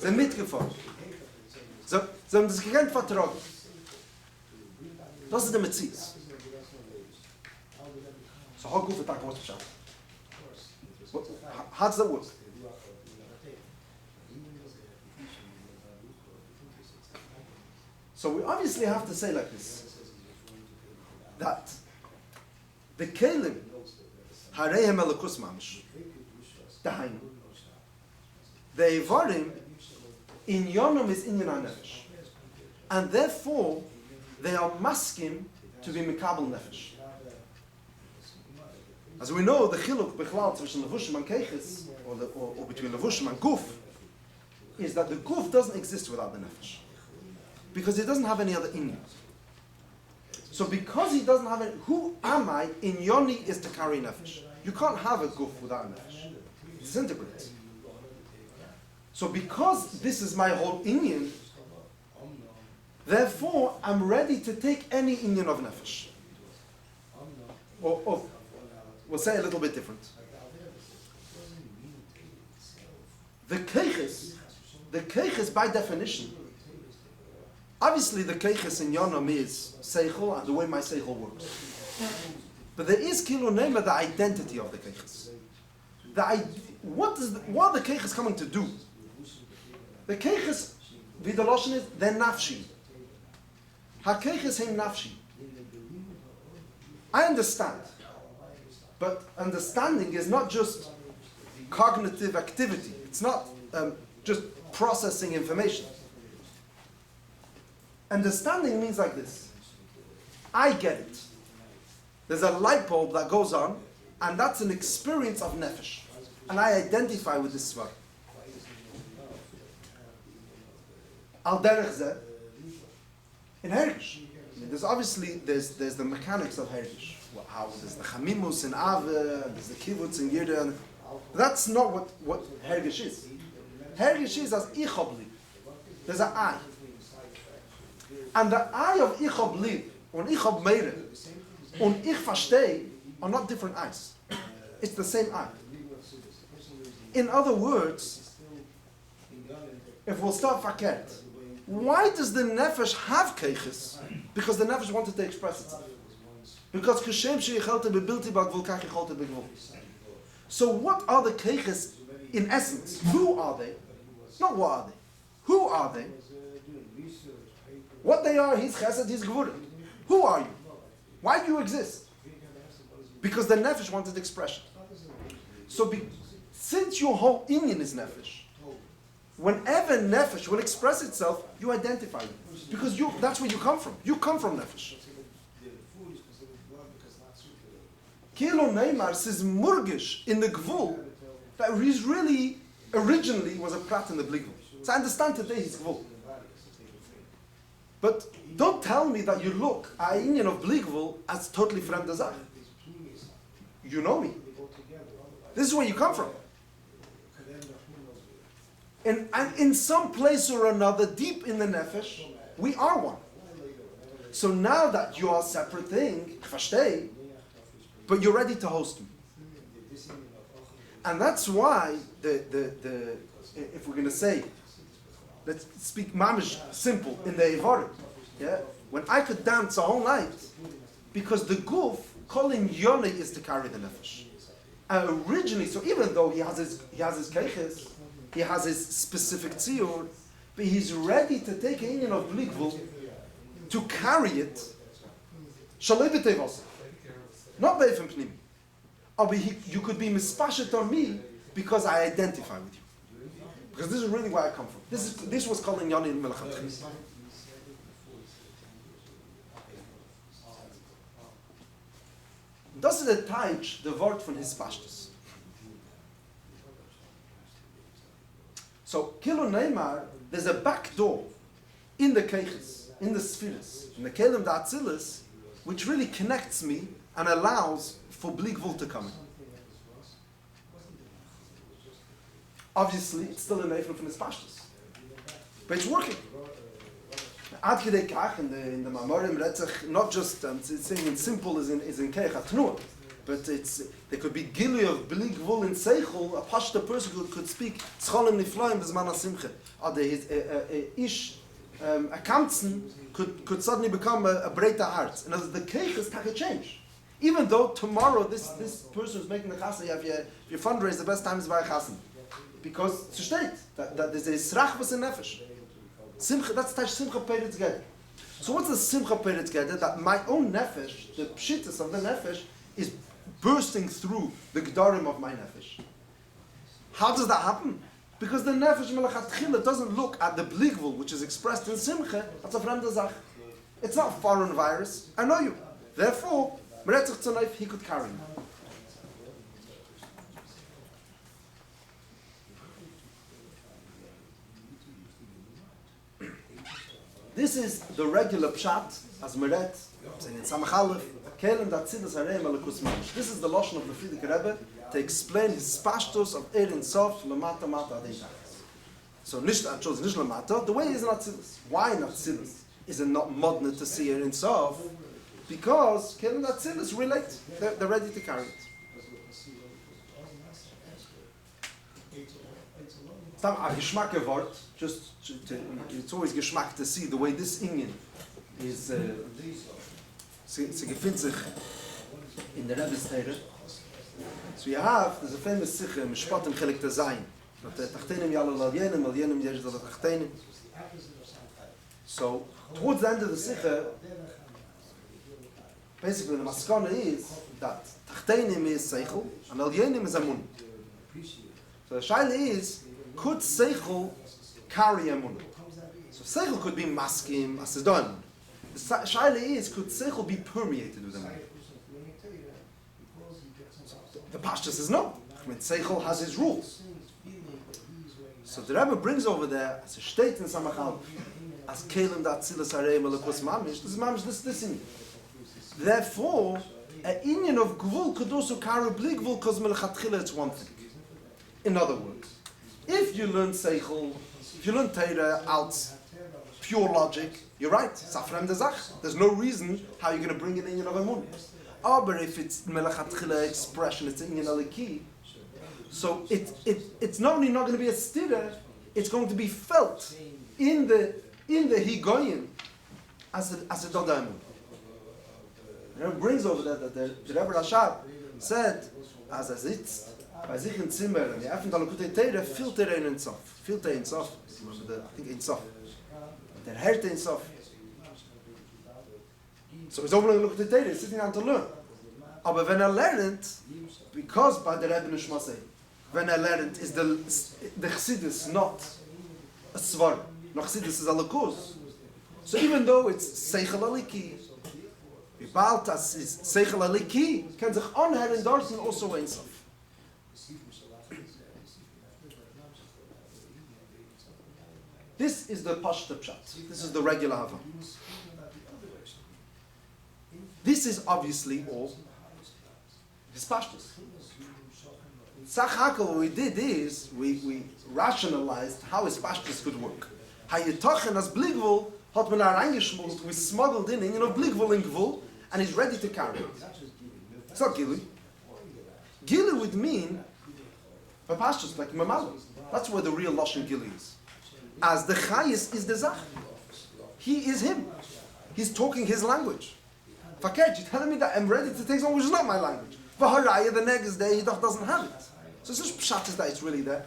Sie sind mitgefahren. Sie haben das gekannt vertragen. Das ist der Metzies. So how good for that was Pshat? How does that work? So we obviously have to say like this, that the Kelim, Harehem Elokus Mamish, Dahainu, the Evarim, in Yonam is Inyan HaNefesh. And therefore, they are maskim to be Mikabel Nefesh. As we know, the Chiluk Bechlal between Levushim and Keiches, or between Levushim and Guf, is that the Guf doesn't exist without the Nefesh. Because he doesn't have any other Inyan. So because he doesn't have any, who am I in Yoni is to carry Nefesh. You can't have a Guf without a Nefesh. It disintegrates. So because this is my whole Inyan, therefore I'm ready to take any Inyan of Nefesh. Or we'll say a little bit different. The Keiches by definition, obviously the Keiches in Yonam is Seichel and the way my Seichel works. But there is Kilo Nema, the identity of the Keiches. What are the Keiches coming to do? The Keiches, Vidaloshin is, they're Nafshi. Ha-Keiches heim Nafshi. I understand. But understanding is not just cognitive activity. It's not just processing information. Understanding means like this. I get it. There's a light bulb that goes on, and that's an experience of nefesh. And I identify with this svar. Al derech zeh, in Hergish. There's obviously, there's the mechanics of Hergish. How there's the chamimus in Ave, there's the kibbutz in Yirden. That's not what Hergish is. Hergish is as ich hab lieb. There's an I. And the I of ich hab lieb, und ich hab meire, und ich verstehe, are not different I's. It's the same I. In other words, if we'll start fakert, why does the nefesh have keiches? Because the nefesh wanted to express itself. Because Kashem sheyichelte bebilti bagvul kach yichelte begvul. So what are the keiches in essence? Who are they? Not what are they. Who are they? What they are, he's chesed, he's gvura. Who are you? Why do you exist? Because the nefesh wanted expression. So since your whole inyan is nefesh, whenever nefesh will express itself, you identify it. Because that's where you come from. You come from nefesh. Kilo Neymar says murgish in the gvul that he's really originally was a prat in the bligvul. So I understand today he's gvul. But don't tell me that you look at Inyan of bligvul as totally fremde zach. You know me. This is where you come from. And in some place or another, deep in the nefesh, we are one. So now that you are a separate thing, versteh, but you're ready to host me. And that's why if we're going to say, let's speak mamish simple in the Evarim, yeah? When I could dance a whole night, because the guf, calling Yoni is to carry the nefesh. Originally, so even though he has his keiches, he has his specific tziyur, but he's ready to take a union of bligvul to carry it. Shalei b'tevos. Not be'efem pnimi. You could be mispashet on me because I identify with you. Because this is really where I come from. This was called in Yoni in Melachat. Das ist der Teich, der Wort von his pashtus. So, Kilo Neymar, there's a back door in the Keiches, in the Spheres, in the Kelim Da'atzilis, which really connects me and allows for Bligvul to come in. Obviously, it's still a Neifel from his pashtus. But it's working. Ad Kedei Kach in the Mamorim Retzach, not just saying in simple is in Keich HaTnuah, but there could be gili of bli gvul in seichel. A pashta person could speak Scholim niflaim b'zman hasimcha. Or ish a kamtzen could suddenly become a breita heart. In other words, the cake is take a change. Even though tomorrow this person who's making the chassan, your fundraiser, the best time is by a chassan. Because it's a state that there's a srach was in nefesh. Simcha, that's tash simcha peiret together. So what's the simcha peiret together? That my own nefesh, the pshittas of the nefesh, is bursting through the gdarim of my nefesh. How does that happen? Because the nefesh melachat chila doesn't look at the bligvul, which is expressed in simcha. That's a fremde zach. It's not a foreign virus. I know you. Therefore, meretzich tzanayf, he could carry me. This is the regular pshat, as Meret, saying in Samach Aleph, Kelem Datzilas Hareim Alakus Mamish. This is the Lashon of the Frierdiker Rebbe to explain his pashtos of Ein Sof, Lamata Mata Adei Tachas. So I chose Nish Lamata, the way is not Tzilus. Why not Tzilus? Is it not modern to see Ein Sof? Because Kelem Datzilas relate. They're ready to carry it. It's not a geschmacke word, it's always geschmack to see the way this Inyan is gefindt sich in der Rebbe's Teire. So there's a famous Sikha, Mishpat im Chelik Tazayin. Tachtenim yalal al yenim, al yenim yesh al tachtenim. So, towards the end of the Sikha, basically the maskana is that tachtenim is Seichel, and al yenim is Amun. So the shaila is, could Seichel carry Amun? So Seichel could be maskim, as is done. The shaila is, could Seichel be permeated with Amun? The Pashta says no. I mean, Seichel has his rules. So the Rebbe brings over there, as a state in Samach Aleph, as Kelem Datzilas Hareim Alakus Mamish, this is Mamish, this inyan. Therefore, an inyan of Gvul could also carry bli Gvul, because Melchatchila it's one thing. In other words, if you learn Seichel, if you learn Torah out pure logic, you're right, Safram de Zach. There's no reason how you're going to bring an inyan of Amun. But if it's Melchatchila expression, it's inyan aliki. So it's not only not going to be a stira, it's going to be felt in the higoyin as a dodamu. It brings over that the Rebbe Rashab said, as a sitzt, bei sich im Zimmer, und er öffnet alle Kutei Teire, fehlt Ein Sof. Fehlt Ein Sof. I think Ein Sof. Der Herte Ein Sof. So he's opening the Kutei Teire, he's sitting down to learn. Aber wenn lernt, because by the Rebbe Nishmasei, when lernt, is the Chassidus not a Svar, no Chassidus is a Lakus. So even though it's Seichel Aliki, Bibalt as is Seichel Aliki, can sich anher endorsen also Ein Sof. This is the Pashta Pshat. This is the regular Hava. This is obviously all his Pashtas. Sach what we did is, we rationalized how his Pashtas could work. Hayetochen as Bligvul, hat man reingeschmuggelt, we smuggled in Bligvul in Gvul, and he's ready to carry it. It's not Gili. Gili would mean, for Pashtas, like Mamalo. That's where the real Lashon Gili is. As the Chayis is the Zach. He is him. He's talking his language. Fakir, you're telling me that I'm ready to take something which is not my language. For Haraya, the next day, he doesn't have it. So it's just pshat is that it's really there.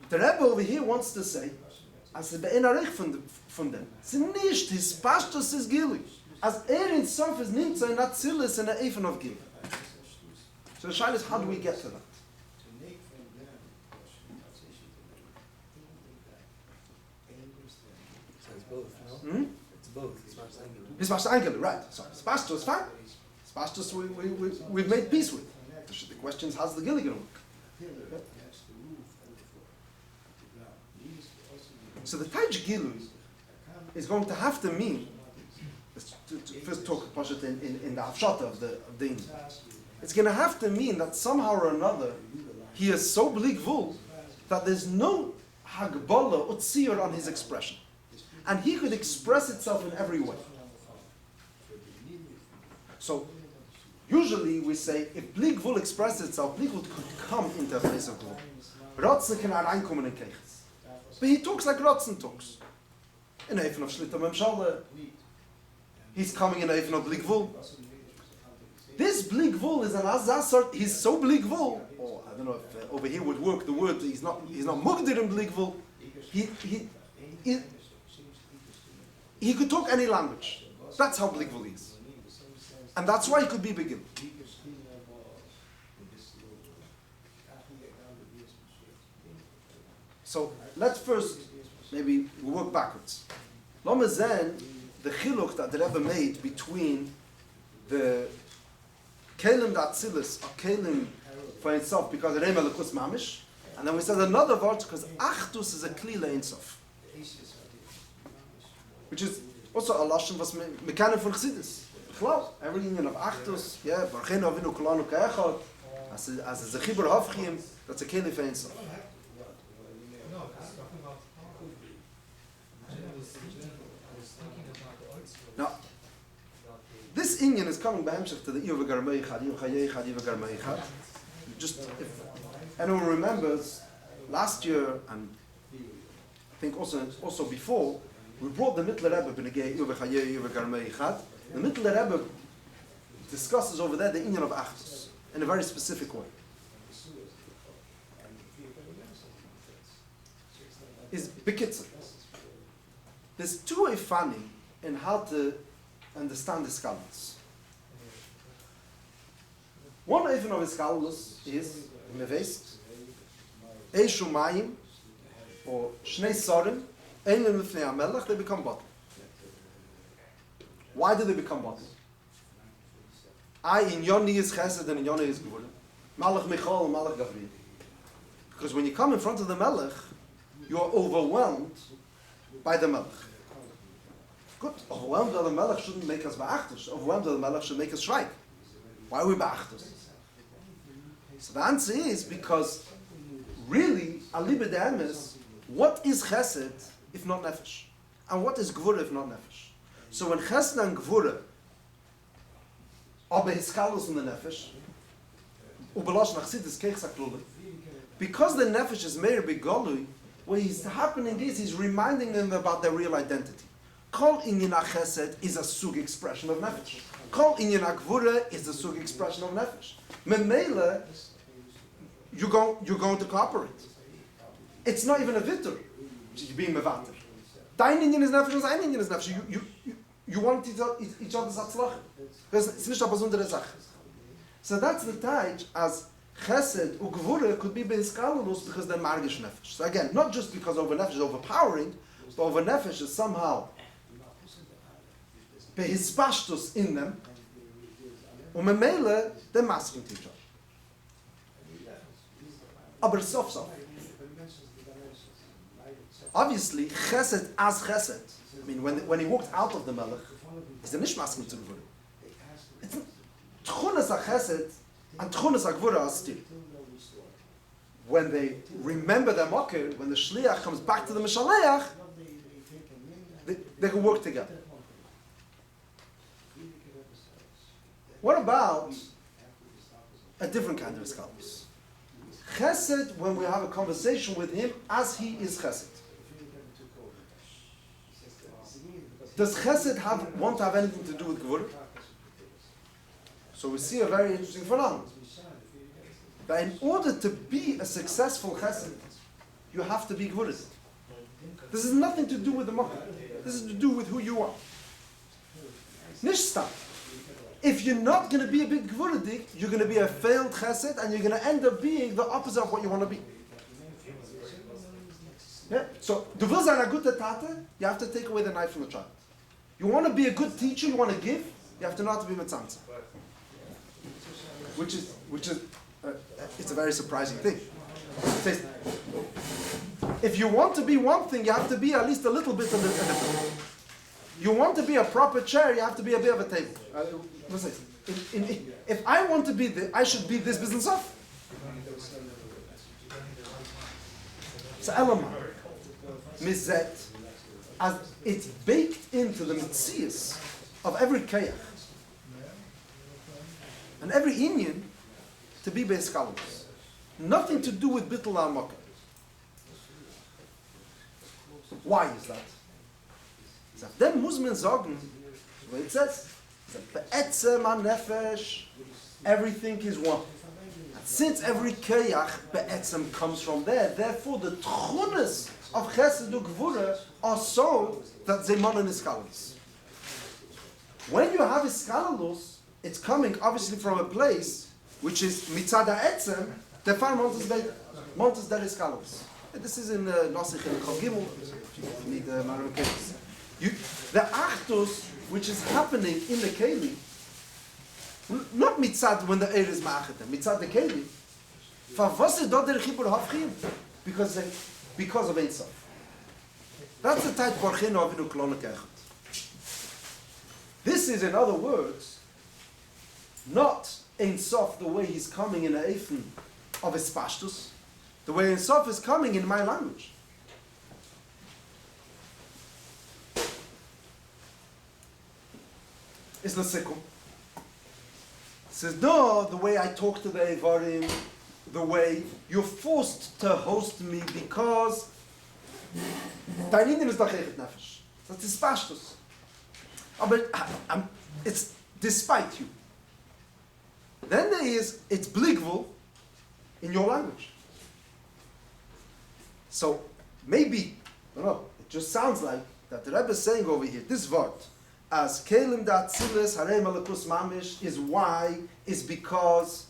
The Rebbe over here wants to say, as the Be'enarech from them, it's nicht his pashtos is Gili. As in Sof is nimtza in Atzilis and a Efen of Gili. So the shaila is, how do we get to that? It's both. It's Pashto Angular, right. So Pashto is fine. Pashto we've made peace with. The question is, how's the Gili going to work? So the Taj Gilu is going to have to mean, to first talk Pashat in the Hafshata of the Din. It's going to have to mean that somehow or another he is so bligvul that there's no Hagbala or Tzir on his expression. And he could express itself in every way. So usually we say if Bli Gvul expresses itself, Bli Gvul could come into a place of Gvul. Rotzen can reinkommen in Keches. But he talks like Rotzen talks. In Eifen of Shlita Memshale. He's coming in Eifen of Bli Gvul. This Bli Gvul is an Azasar, he's so Bli Gvul, or I don't know if over here would work the word, he's not Mugdir in Bli Gvul. He could talk any language. That's how Bli Gvul is. And that's why he could be Begil. So let's first maybe work backwards. Lama Zen, the chiluk that the Rebbe made between the kelim that Tzilis are kelim for itself because Reim Elikus Mamish, and then we said another word because Achdus is a Kli Le'insof, which is also a lashon was mekanim von Chassidus. Klar, every union of Achdus, yeah, Barchenu Avinu Kulanu Ka'echad, as a Zechibur Havchim, that's a Kli Le'insof. Now, this Inyan is coming by himself to the Iyu v'garmeichad, Iyu chayeichad, Iyu v'garmeichad. Just, if anyone remembers, last year, and I think also before, we brought the Mittler Rebbe, B'negei Iyu v'chayei, Iyu v'garmeichad. The Mittler Rebbe discusses over there the Inyan of Achdus in a very specific way. Is Bekitzer. There's two Ifani in how to understand the scholars. One even of the scholars is Meves, Eishu Mayim, or Shnei Sorim, Einen Lifnei HaMelech, they become bottom. Why do they become bottom? In Yoni is Chesed and in Yoni is Gvura. Malach Michal and Malach Gavriel. Because when you come in front of the Melech, you are overwhelmed by the Melech. Good, overwhelmed by the Melech shouldn't make us Ba'achtus. Overwhelmed by the Melech should make us Shrike. Why are we Ba'achtus? So the answer is because really, Ali B'Dam is, what is Chesed if not Nefesh? And what is Gvura if not Nefesh? So when Chesed and Gvura are Behiskalos in the Nefesh, Ubelash Nachsidis Keich Sakluli, because the Nefesh is Meir B'Golui, what is happening is he's reminding them about their real identity. Kol Inyan HaChesed is a sug expression of Nefesh. Kol Inyan HaGvura is a sug expression of Nefesh. Memele, you're going to cooperate. It's not even a vitur. You're being mevater. Dein Inyan is Nefesh, dein Inyan is Nefesh. You want each other's Hatzlach. Because it's nicht a besondere Sache. So that's the Taich as Chesed or Gvura could be Be'iskalulus because they're Margish Nefesh. So again, not just because over Nefesh is overpowering, but over Nefesh is somehow Be'hispashtus in them, and Memele, they're masking to each other. Aber sof. Obviously, Chesed as Chesed. I mean, when he walked out of the Melech, is the nicht masking to Gvura. It's Tchunas HaChesed and Tchunas HaGvura are still. When they remember their Mokir, when the Shliach comes back to the Mishaleach, they can work together. What about a different kind of Iskalus? Chesed, when we have a conversation with him as he is Chesed. Does Chesed want to have anything to do with Gvura? So we see a very interesting phenomenon. But in order to be a successful Chesed, you have to be Gvurid. This has nothing to do with the Makkah. This is to do with who you are. Nishta. If you're not going to be a big Gvuridik, you're going to be a failed Chesed, and you're going to end up being the opposite of what you want to be. Yeah? So, du willst eine gute Tate, you have to take away the knife from the child. You want to be a good teacher, you want to give, you have to know how to be Mitzamtzah. Which is it's a very surprising thing. It says, if you want to be one thing, you have to be at least a little bit of the You want to be a proper chair, you have to be a bit of a table. If I want to be I should be this business off. So Elamah, Mizet, as it's baked into the mitzias of every kayach, And every Inyan to be Beiskalus. Nothing to do with Bittul al-Makkah. Why is that? Sagt dem muss man sagen, what it says, be'etzem ha-nefesh, everything is one. And since every keyach be'etzem comes from there, therefore the tchunas of chesed u gvura are so that they monon iskalus. When you have iskalus, it's coming obviously from a place which is mitzad ha'etzem, the far montes der iskalus. This is in Nosich and Chav Gimel. You need the Marokans. The Achdus, which is happening in the Keli, not mitzad when the air is ma'achetem, mitzad the Keli. Because of Ein Sof. That's the type of Barchino of Inu Klonik Echad. This is, in other words, not Ein Sof the way he's coming in the Eifen of his Pashtus, the way Ein Sof is coming in my language. It's the Sikum. Says, no, the way I talk to the Evarim, the way you're forced to host me because dein Indian is dachechet nefesh. That's his pashtus. But it's despite you. Then there is, it's bligvul in your language. So maybe, I don't know, it just sounds like that the Rebbe is saying over here, this word, as kelim dat tzilis harei malakus mamish, is why, is because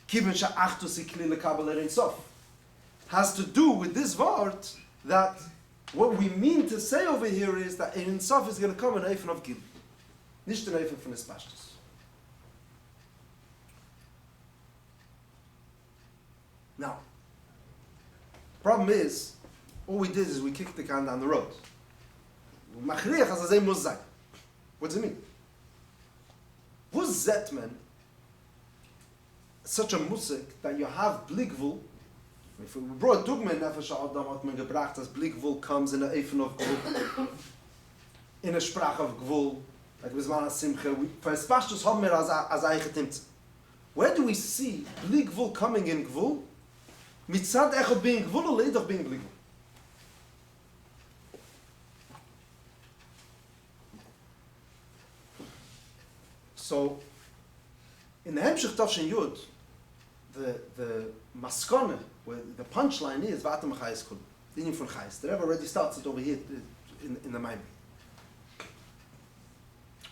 kivin sha'achtus ikli lekabel ein sof has to do with this word, that what we mean to say over here is that ein sof is going to come an eifen of gil, nicht an eifen von his pashtus. Now, problem is, all we did is we kicked the can down the road. What does it mean? Who's Zetman such a musik that you have bligvul? If we brought Dugman Nefesh Adam hat man gebracht, as bligvul comes in a Eifen of Gvul, in a Sprach of Gvul, like Bizman Simcha. For Espashtus haben wir as Eichetimtz. Where do we see bligvul coming in Gvul? Mitzad Echot being Gvul or Leidach being bligvul? So, in the Hemshech Tavshin Yud, the maskone, where the punchline is, Vatem Chayes Kul, the meaning from Chayes. The Rebbe already starts it over here in the Maimon.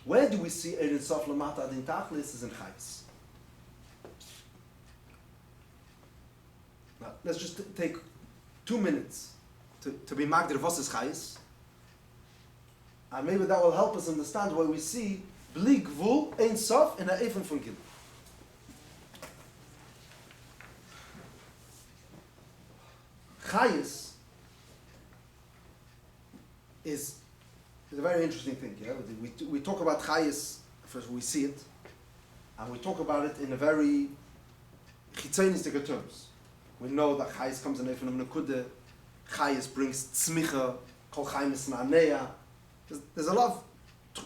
Where do we see Ein Sof Lamata Adin Tachlis is in Chayes. Now, let's just take 2 minutes to be magdir what is Chayes. And maybe that will help us understand why we see Bli Gvul Ein Sof in a Eifen von Gil. Chayes is a very interesting thing. Yeah? We talk about Chayes, first we see it, and we talk about it in a very chitzonistic terms. We know that Chayes comes in Eifen of Nekude, Chayes brings tzmicha, kol chaymes na'anea. There's a lot of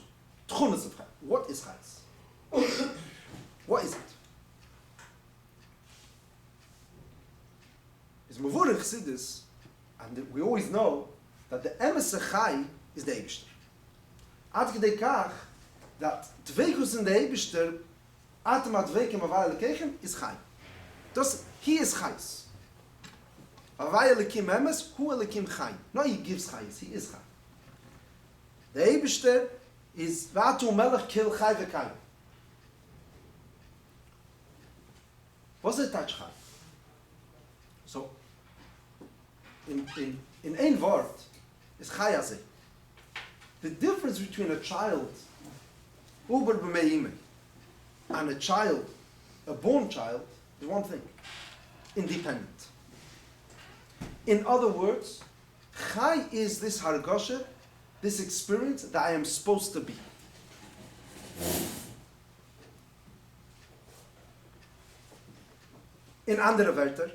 tchunas of Chayes. What is Chayes? What is it? It's Mavur in Chassidus, and we always know that the Emes Chai is the Eibishter. Ad kedei kach, that Dveikus in the Eibishter, Atem Adveikim Avaya Lekechem, is Chai. Thus, he is Chayes. Avaya Lekim Emes, Hu Lekim Chai. No, he gives Chayes, he is Chai. The Eibishter is Vatu Melech Kil Chai V'Kai. What's the touch Chai? So, in ein Wort is Chai Azeh. The difference between a child, Uber B'meimeh, and a child, a born child, is one thing. Independent. In other words, Chai is this hargoshe, this experience that I am supposed to be. In andere Wörter,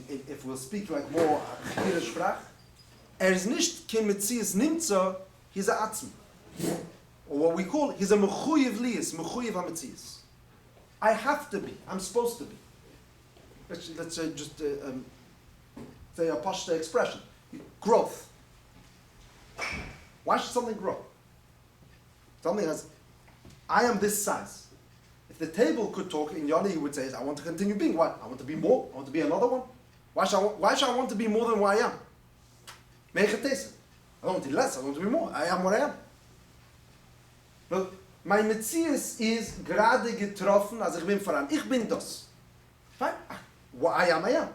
if we'll speak like more Chire Sprach, is nicht kein Metzies Nimtza, he's a Atzm. or what we call, he's a mechuyev liyis, mechuyev hametzias. I have to be. I'm supposed to be. Let's say just say a pashta expression. Growth. Why should something grow? Something has, I am this size. If the table could talk, in Yoni he would say, I want to continue being. Why? I want to be more. I want to be another one. Why should I want to be more than what I am? Meichetesa. I don't want to be less. I want to be more. I am what I am. Look, my Metzias is gerade getroffen, als ich bin voran. Ich bin das. Fine. What I am, I am.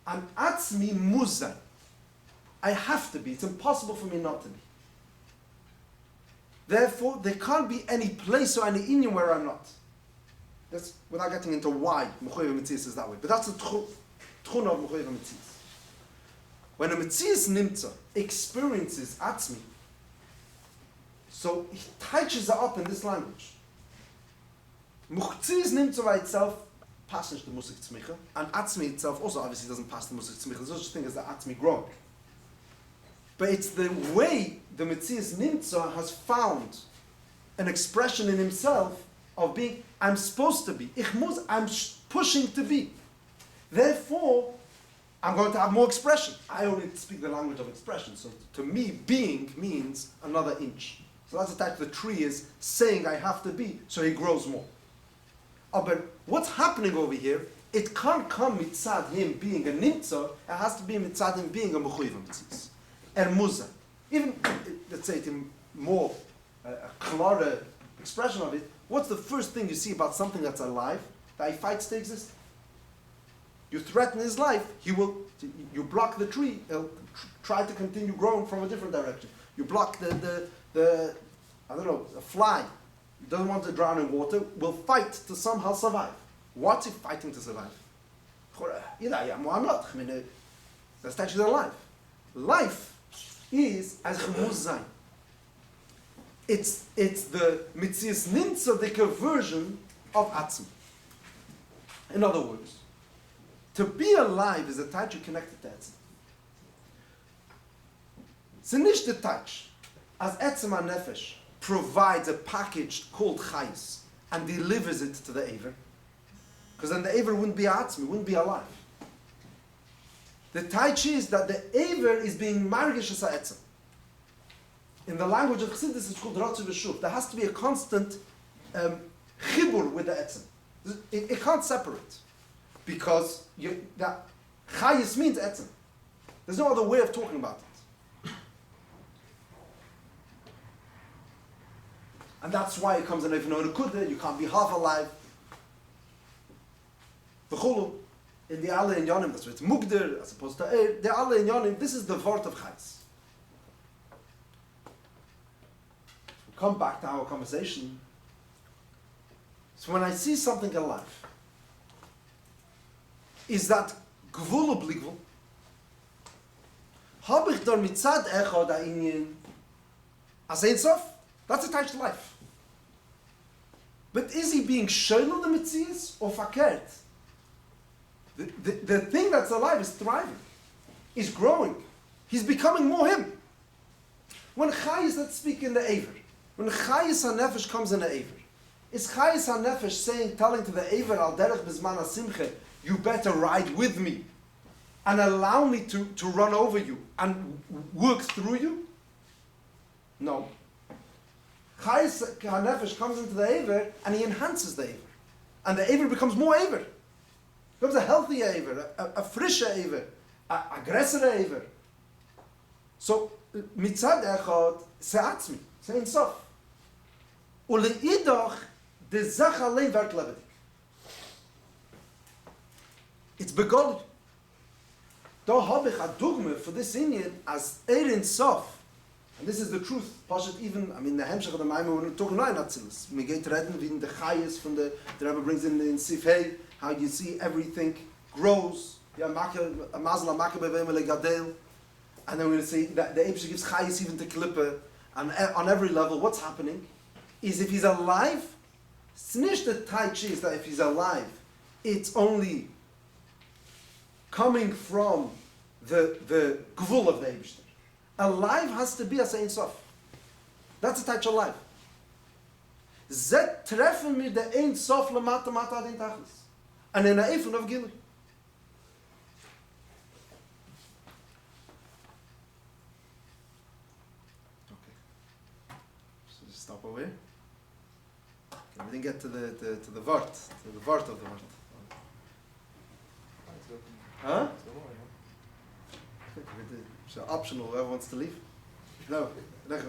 An atzmi muzan. I have to be. It's impossible for me not to be. Therefore, there can't be any place or any inyan where I'm not. That's without getting into why Mechuyev Metzias is that way. But that's the tchuna of Mechuyev Metzias. When a Metzias Nimtza experiences atzmi, so he touches it up in this language. Metzias Nimtza by itself passes the Musik Tzmicha, and atzmi itself also obviously doesn't pass the Musik Tzmicha. There's no such thing as the atzmi growing. But it's the way the Metzias Nimtza has found an expression in himself of being, I'm supposed to be. I'm pushing to be. Therefore, I'm going to have more expression. I only speak the language of expression. So to me, being means another inch. So that's the type the tree is saying I have to be, so he grows more. Oh, but what's happening over here, it can't come mitzad him being a nimtza, it has to be mitzad him being a mechuyev mitzvahs. Muza. Even, let's say it in more clearer expression of it, what's the first thing you see about something that's alive, that he fights to exist? You threaten his life, you block the tree, he'll try to continue growing from a different direction. You block the I don't know, a fly, he doesn't want to drown in water, will fight to somehow survive. What's he fighting to survive? Either I am or I'm not. I mean, that's actually alive. Life is as chemuz zayin. It's the Metzias Nimtza version of Atzmi. In other words, to be alive is a touch you connected to Etzem. It's nicht the touch. As Etzem HaNefesh provides a package called Chayis and delivers it to the Aver, because then the Aver wouldn't be Atzmi, wouldn't be alive. The touch is that the Aver is being margish as Etzem. In the language of Chassidus, it's called Ratzu V'Shuv. There has to be a constant chibur with the Etzem. It can't separate. Because that Chayis means Etzem. There's no other way of talking about it. And that's why it comes in Eifno and Akudah, you can't be half alive. V'chulu, in the Ale in Yonim, that's why it's Mugdir, as opposed to Eir, the Ale in Yonim, this is the Vort of Chayis. Come back to our conversation. So when I see something alive, is that gvul or bli gvul? Hab ich dor mitzad echad ha'inyan as Ein Sof? That's attached to life. But is he being shoyl the mitzias or fakert? The thing that's alive is thriving, is growing. He's becoming more him. When Chayis, let's speak in the Aver. When Chayis HaNefesh comes in the Aver, is Chayis HaNefesh telling to the Aver, Al derech bizman hasimche, you better ride with me and allow me to run over you and work through you? No. Chayis HaNefesh comes into the Aver and he enhances the Aver. And the Aver becomes more Aver. Becomes a healthy Aver, a frische Aver, a aggressor Aver. So, mitzad echad, se'atzmi, Ein Sof. Uleidach, de zach allein werk lebedik. It's begolly. Da habe ich a dogma for this Indian as Ein Sof. And this is the truth. Pashat even, I mean, the Hemshech of the Maimon, we're talking about Atzilus. We get reden wie in the Chayes from the Rebbe brings in Sifhei, how you see everything grows. Yeah, a mazla makeh bevem legadel. And then we're going to say that the Eibshter gives Chayes even to Klippe. And on every level, what's happening is if he's alive, it's nicht the touch is that if he's alive, it's only coming from the gvul of the Eibshter. A life has to be as Ein Sof. That's a touch of life. Zet treffen mir der Ein Sof lemata mata den Tachlis. And in a Eifun of Gilui. Okay. So just stop over here. Okay, we didn't get to the Vart, to the Vart of the Vart. Huh? It's optional, whoever wants to leave. No, it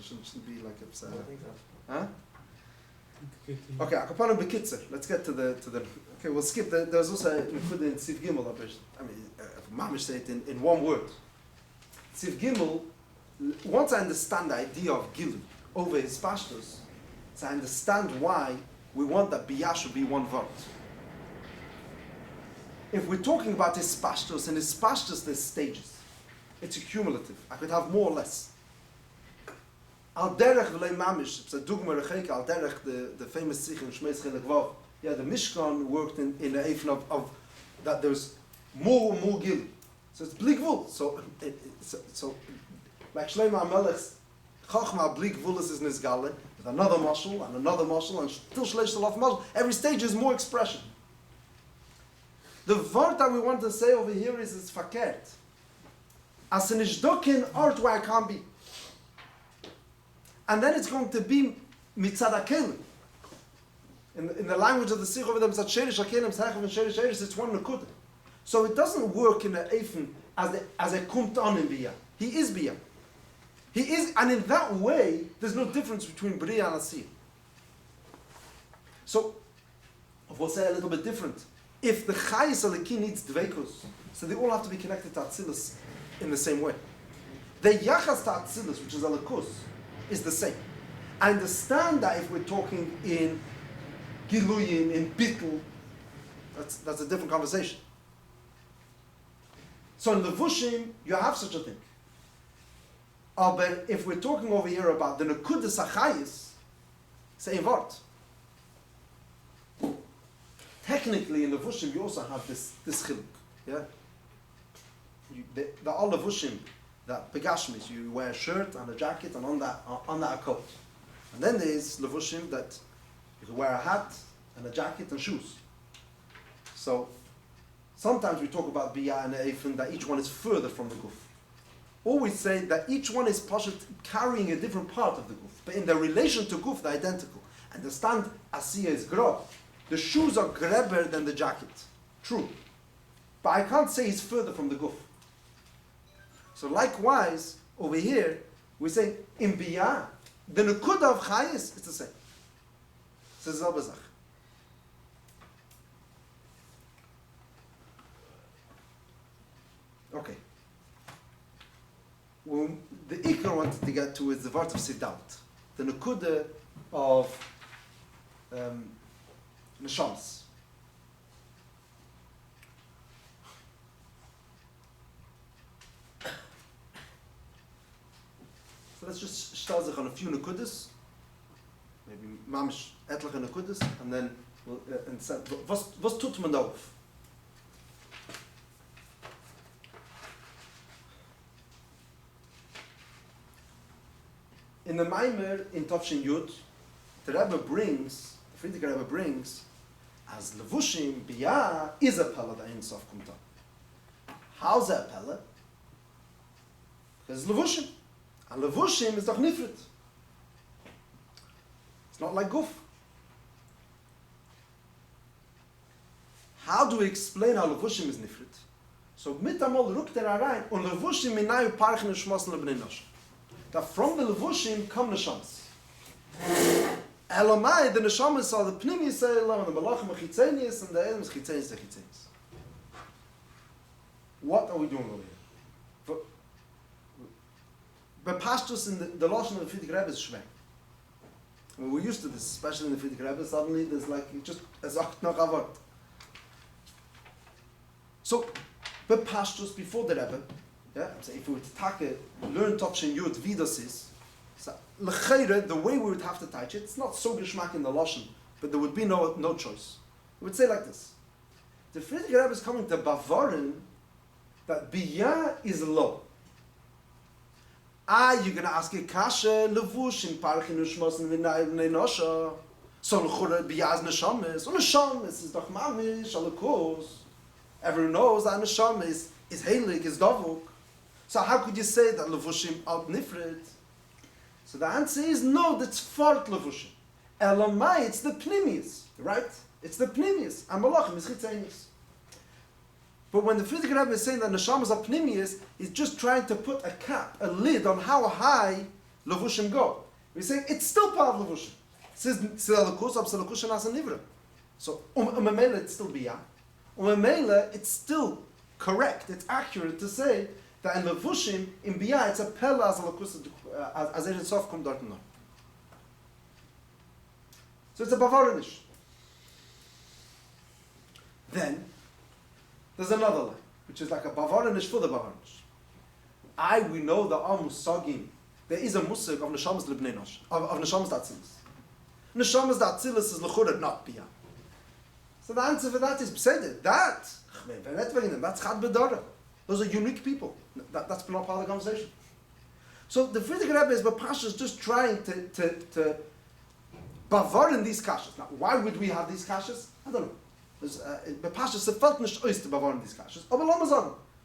shouldn't be like upset. Huh? Okay, Akapanu Bekitzer. Let's get to the. Okay, we'll skip. There's also a Nekuda in Siv Gimel. I mean, Mamish say it in one word. Siv Gimel. Once I understand the idea of Gilu over his pashtos, so I understand why we want that Biyah should be one word. If we're talking about his pashtos, and his pashtos, there's stages. It's cumulative. I could have more or less. Al derech v'lei mamish, it's a dugma recheka, al derech, the famous sikh in Shmeis Chelek Vav. Yeah, the Mishkan worked in the Eifn of that there's more gil. So it's bli gvul. So like Shlomo HaMelech's Chachma bli gvul is nizgale, with another mashal, and still shleish alaf mashal. Every stage is more expression. The word that we want to say over here is it's fakert. As an ishdokin art where I can't be. And then it's going to be mitzad hakelim. In the language of the Sikh over there, mitzad sherish hakelim, tzachim and sherish sherish, it's one nekuda. So it doesn't work in the Eifen as a kumt on in Biyah. He is Biyah. He is, and in that way, there's no difference between Bria and Asiyah. So, we'll say a little bit different. If the Chayis Aleki needs Dveikus, so they all have to be connected to Atzilus in the same way. The Yachas to Atzilus, which is Alekus, is the same. I understand that if we're talking in Giluyim, in Bittul, that's a different conversation. So in Levushim, you have such a thing. But if we're talking over here about the Nekudas HaChayis, say Vart. Technically, in Levushim, you also have this chiluk. Yeah? The all Levushim, that Pegashmis, you wear a shirt and a jacket, and on that a coat. And then there is Levushim that you can wear a hat and a jacket and shoes. So, sometimes we talk about Biyah and Eifen, that each one is further from the Guf. Always say that each one is carrying a different part of the Guf. But in their relation to Guf, they're identical. Understand, Asiya is Gra. The shoes are greber than the jacket. True. But I can't say he's further from the Guf. So likewise, over here, we say, in Biyah, the Nekuda of Chayis is the same. Says Zalbazach. Okay. Well, the Ikar I wanted to get to is the Vart of Sidaut. The Nekuda of Neshams. So let's just start on a few Nekudas, maybe Mamish etliche Nekudas, and then was tut man darauf? In the Maimer in Tovshin Yud, the Frierdiker Rebbe brings, as Levushim, Biyah is a Pella that Ein Sof kommt on. How's that a Pella? Because Levushim. And Levushim is doch Nifrit. It's not like Guf. How do we explain how Levushim is Nifrit? So mit amol rukt rein, und Levushim minayu parchen u'shmossen lebnei noshim. That from the Levushim come Neshams. Elamai, the Neshamas are the Pnimis Elam, and the Malachim are Chitzenius, and the Elam is Chitzenius to Chitzenius. What are we doing over here? But pastors in the Lashon of the Frierdiker Rebbe is Shvei. When we're used to this, especially in the Frierdiker Rebbe, suddenly there's like just as nach Avot. So, but pastors before the Rebbe, yeah, so if we would learn Tovshin Yud Vidas, so the way we would have to touch it, it's not so geschmack in the Lashon, but there would be no choice. We would say like this: the Frierdiker Rebbe is coming to Bavarin that Biyah is low. You're going to ask a kasha, levush, in parchin, ushmos, and v'nei nosha. So, l'chura, biyaz neshamis. Und neshamis is doch mamish, alakos. Everyone knows that neshama is heilig, is davuk. So how could you say that levushim out nifrit? So the answer is no, that's fart levushim. Elamai, it's the pnimius, right? It's the pnimius. And malachim is chitzenius. But when the Frierdiker Rebbe is saying that neshamas are pnimius, he's just trying to put a cap, a lid on how high levushim go. He's saying it's still part of levushim. It says tzelakus ab tzelakus shenas nivra. So umemela it's still biyah. Umemela it's still correct. It's accurate to say that in levushim in biyah it's a pella as tzelakus as it sof kom dort no. So it's a bavarinish. Then there's another line, which is like a bavarinish for the bavarinish. We know the musagim. There is a musag of neshamas lebnei nosh, of neshamas datzilis. Neshamas datzilis is lechura not biyah. So the answer for that is beseder. That's chad bedara. Those are unique people. That's not part of the conversation. So the Frierdiker Rebbe is Bapasha is just trying to bavar in these kashas. Now, why would we have these kashas? I don't know. Bapasha se felt nicht ois to bavar in these kashas. Aber lass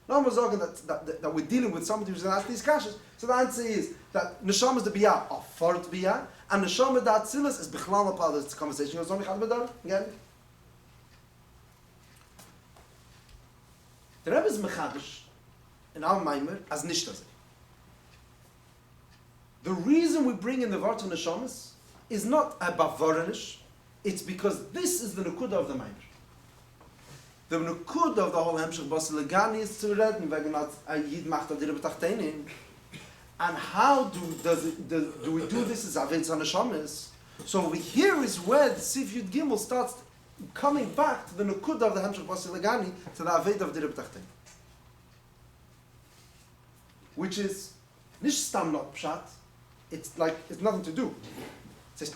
mal sagen that we're dealing with somebody who's going to ask these kashas. So the answer is that neshamas the biyah are fort biyah, and neshama da atzilas is bichlal part of this conversation. Again. The Rebbe is mechadish in our maimer as nishtazeh. The reason we bring in the Vart of Neshamas is not a bavaranish, it's because this is the nukuda of the maimer. The nukuda of the whole Hemshech Basi Legani is to reden wegen a Yid macht adir betachteinin. And how do we do this as Aved on Neshamas? So over here is where the Sif Yud Gimel starts coming back to the nukuda of the Hemshech Basi Legani, to the Aved of dir betachteinin. Which is nicht stam not pshat. It's like it's nothing to do. It's just,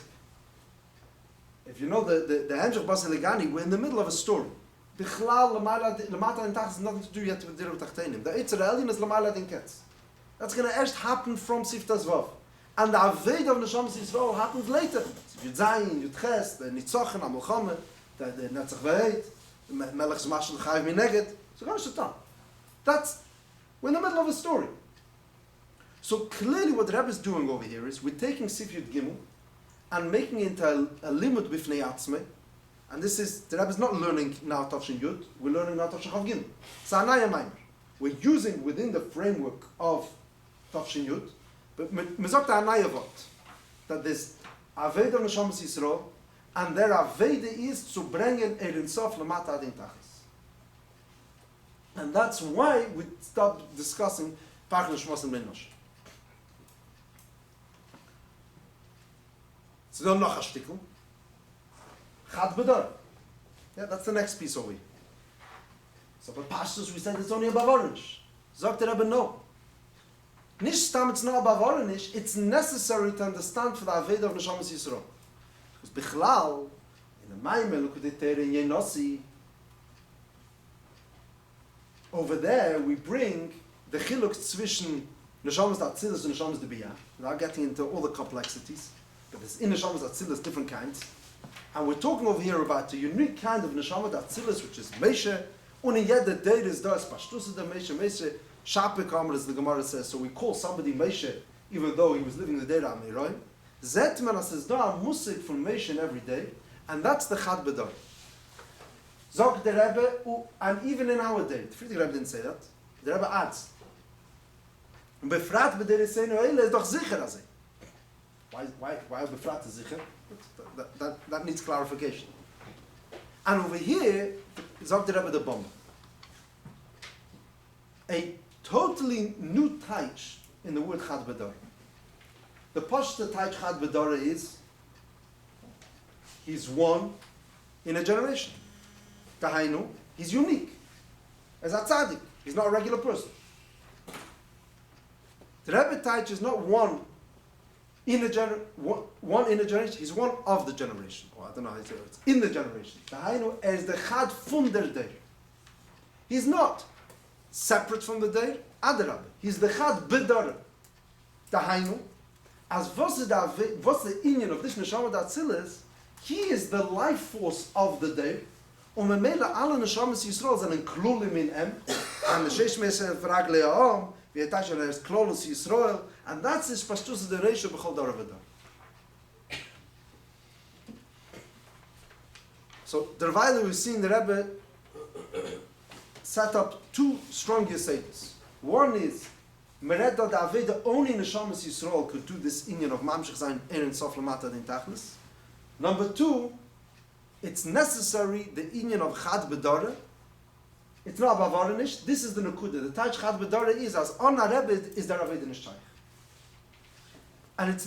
if you know the Hemshech Basi Legani, we're in the middle of a story. Bichlal lamata in tach has nothing to do yet with dir betachtenim. The Eitzer Elin is lamala din ketz. That's going to first happen from Siftas Vav. And the Aved of Neshamas Yisrael happens later. Yud Zayin, Yud Ches, the Nitzochen, HaMelchama, the Netzach V'Heit, the Melech Zmashal Chayiv Mineged. So go to That's, we're in the middle of a story. So clearly what the Rebbe is doing over here is we're taking Sif Yud Gimel and making it into a limud b'fnei atzmei. And this is, the Rebbe is not learning now Tavshin Yud, we're learning now Tavshin Chav Gimel. It's Anaya Maimer. We're using within the framework of Tavshin Yud, but mezok the Anaya Vot, that there's Aved of Neshamas Yisrael, and their Aved is to bring in Ein Sof Lamata Adin Tachis. And that's why we start discussing Parch Neshmas and Ben Nosh. So don't noch a shtickle. Chad bedar. Yeah, that's the next piece over here. So but pastors we said it's only a bavarinish. Sagt der Rebbe no. Nicht stam it's not a bavarinish, it's necessary to understand for the Aved of Neshamas Yisrael. Because bichlal, in the Maimel, Lukudetere, in Yenosi, over there we bring the chiluk zwischen Neshamas Atzilus and Neshamas Debiyah, without getting into all the complexities. But there's in Neshamas Atzilus different kinds. And we're talking over here about a unique kind of Neshama Atzilus, which is Meishe, und in jeder Deir is das, Pashtus the Meishe, Shape Kamer, as the Gemara says, so we call somebody Meishe, even though he was living the Deir Amiroim. Zetman says, da musik from Meishe every day, and that's the Chad Bedar. Zog the Rebbe, and even in our day, the Frierdiker Rebbe didn't say that, the Rebbe adds, Befrat b'der Yiseinu Eile is doch sicher as Why Befrat is sicher? That needs clarification. And over here, Zog the Rebbe the bomb. A totally new taich in the word Chad Bedar. The Pashta taich Chad Bedar is he's one in a generation. Tahainu, he's unique. As a tzaddik, he's not a regular person. The Rebbe taich is not one in a generation, he's one of the generation. Or I don't know how to say it. It's in the generation. Tahainu is the Chad fun der Deir. He's not separate from the Deir. Adarabah. He's the Chad Bedar. Dahainu, as what's the union of this neshama datzilis? He is the life force of the day. Memela alle neshamas Yisrael sind klulim in em, and the sheish mesen frag le'am, v'yetash is klolus Yisrael, and that's his pashtus the ratio b'chol dar v'dar. So derweil we've seen the Rebbe set up two strong yeseides. One is Mereda da Aveda only neshamas Yisrael could do this inyan of mamshich zayin in sof lamata din tachlis. Number two, it's necessary the inyan of chad bedara. It's not bavaranish. This is the nekuda. The taj chad bedara is as on a Rebbe is the Aveda nishtayich, and it's